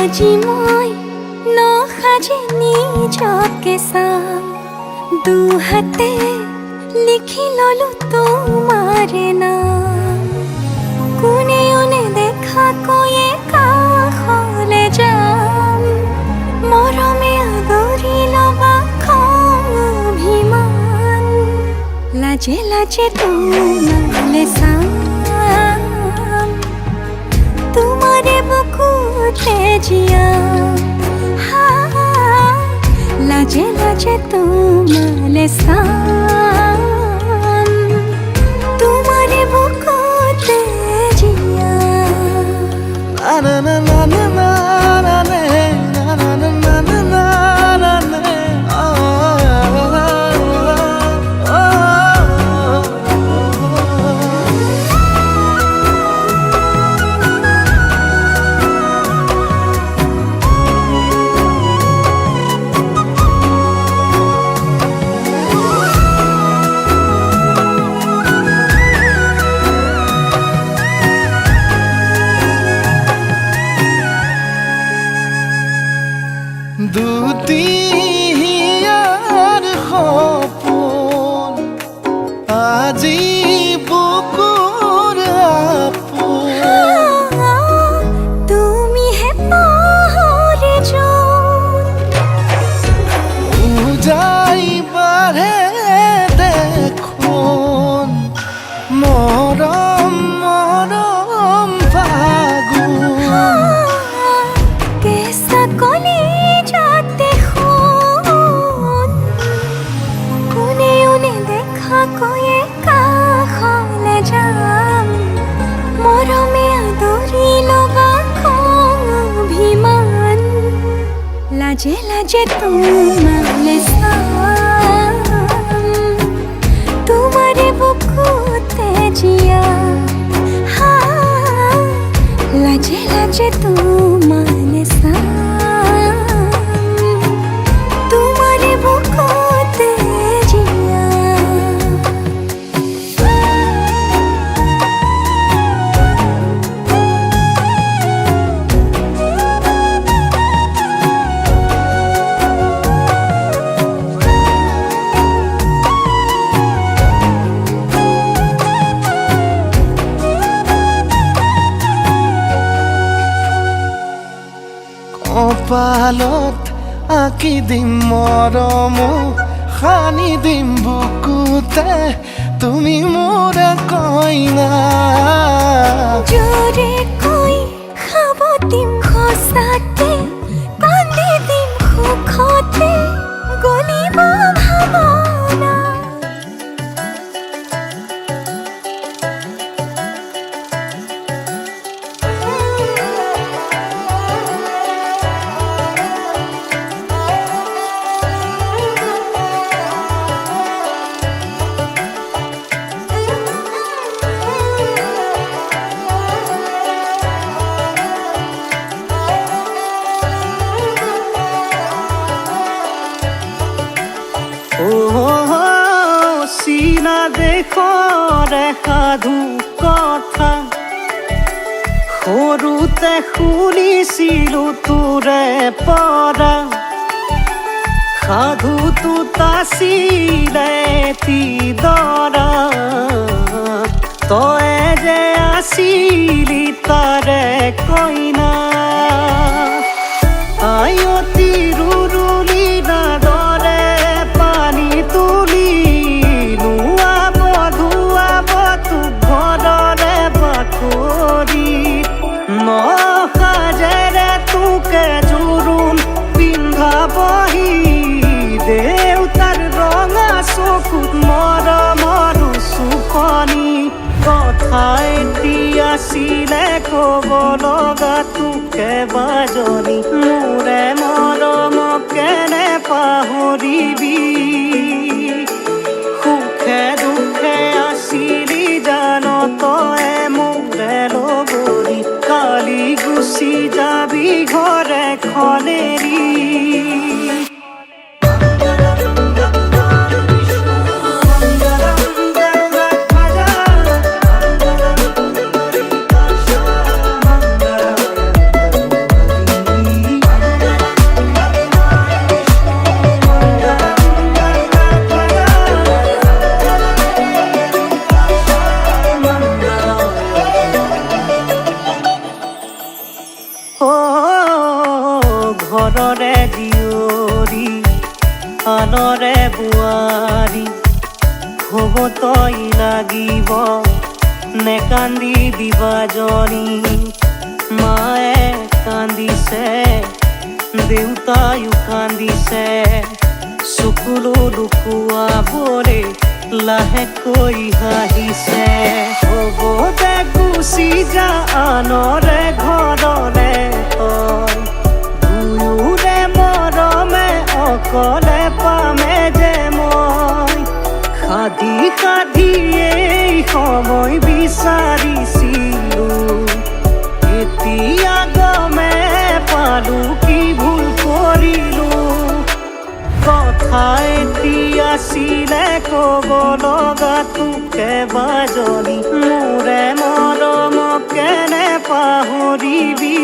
আজি মই নসাজে নিজকে চাম দুহাতে লিখি ললো তোমাৰে নাম কোনেও নেদেখা কৈয়ে কাষলে যাম মৰমে আদৰি লবা খং অভিমান লাজে লাজে তোমালে চাম তোমাৰে বুকুতে জিয়াম লাজে লাজে তোমালে চাম তোমাৰে বুকুতে জিয়াম না না না না না না না না না না না না না না দুটিয়াৰ সপোন আজি বুকুৰ আপোন তুমিহে পাহৰি যোন উজাই বাঢ়ে দেখোন মৰম মৰম ফাগুন কেঁচা কলিজাতে সোণ কোনেও নেদেখা কৈয়ে কাষলে যাম মৰমে আদৰি লবা খং অভিমান লাজে লাজে তোমালে চাম তোমাৰে বুকুতে জিয়াম লাজে লাজে তোমালে চাম তোমাৰে বুকুতে জিয়াম কপালত আঁকি দিম মৰম সানি দিম বুকুতে তুমি মোৰ কইনা জোৰে কৈ খাব দিম সঁচাতে কান্দি দিম সুখতে গলিব ভাৱনা চিনা দেশৰে সাধু কথা সৰুতে শুনিছিলো তোৰে পৰা সাধুটোত আছিলে তিদৰা তই যে আছিলি তাৰে কইনা আয়তি ৰুৰুলি নাদৰে পানী তুলি নুৱাব ধুৱাব তোক ঘৰৰে বাকৰি নসাজেৰে তোকে জোৰোণ পিন্ধাবহি দেউতাৰ ৰঙা চকুত মৰমৰ চুকনি কথা এতিয়া আছিলে ক'ব লগা তোকে বাজনী মোৰে মৰম কেনে পাহৰিবি সুখে দুখে আছিলি জান তই মোৰে লগৰী কালি গুচি যাবি ঘৰে খনেৰি আনৰে বোৱাৰী হ'ব তই লাগিব নেকান্দিবি বাজনী মায়ে কান্দিছে দেউতায়ো কান্দিছে চকুলো লুকুৱাবৰে লাহেকৈ হাঁহিছে হ'ব দে গুচি যা আনৰে ঘৰলে তই দুয়োৰে মৰমে অকলে পামে যে মই সাধি সাধি এই সময় বিচাৰিছিলো এতিয়া গমে পালো কি ভুল কৰিলো কথা এতিয়া আছিলে ক'ব লগা তোকে বাজনী মোৰে মৰমক কেনে পাহৰিবি